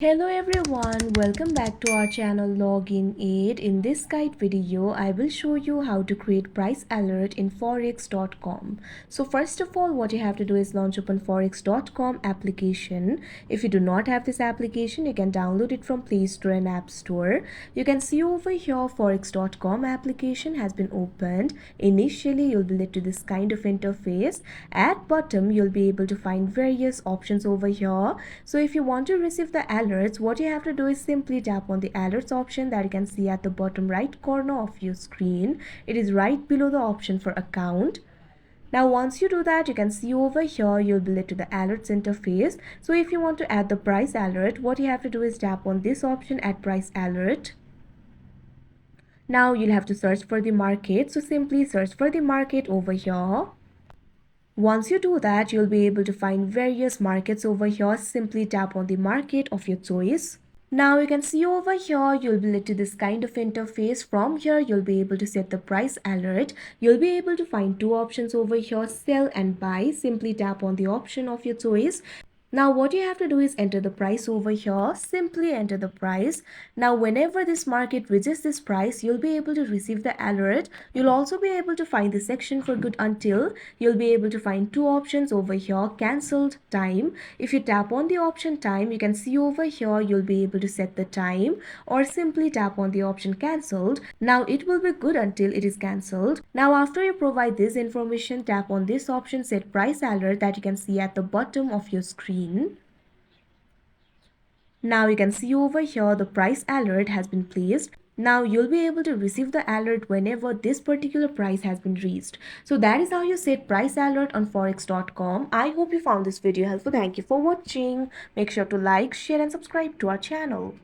Hello everyone, welcome back to our channel Login Aid. In this guide video, I will show you how to create price alert in forex.com. So first of all, what you have to do is launch open forex.com application. If you do not have this application, you can download it from Play Store and App Store. You can see over here forex.com application has been opened. Initially, you'll be led to this kind of interface. At bottom, you'll be able to find various options over here. So if you want to receive the alerts, what you have to do is simply tap on the alerts option that you can see at the bottom right corner of your screen. It is right below the option for account. Now once you do that, you can see over here you'll be led to the alerts interface. So if you want to add the price alert, what you have to do is tap on this option, add price alert. Now you'll have to search for the market, so simply search for the market over here. Once you do that, you'll be able to find various markets over here. Simply tap on the market of your choice. Now you can see over here, you'll be led to this kind of interface. From here, you'll be able to set the price alert. You'll be able to find two options over here, sell and buy. Simply tap on the option of your choice. Now what you have to do is enter the price over here. Simply enter the price. Now whenever this market reaches this price, you'll be able to receive the alert. You'll also be able to find the section for good until. You'll be able to find two options over here, cancelled time. If you tap on the option time, you can see over here you'll be able to set the time, or simply tap on the option cancelled. Now it will be good until it is cancelled. Now after you provide this information, tap on this option, set price alert, that you can see at the bottom of your screen. Now you can see over here the price alert has been placed. Now you'll be able to receive the alert whenever this particular price has been reached. So that is how you set price alert on forex.com. I hope you found this video helpful. Thank you for watching. Make sure to like, share and subscribe to our channel.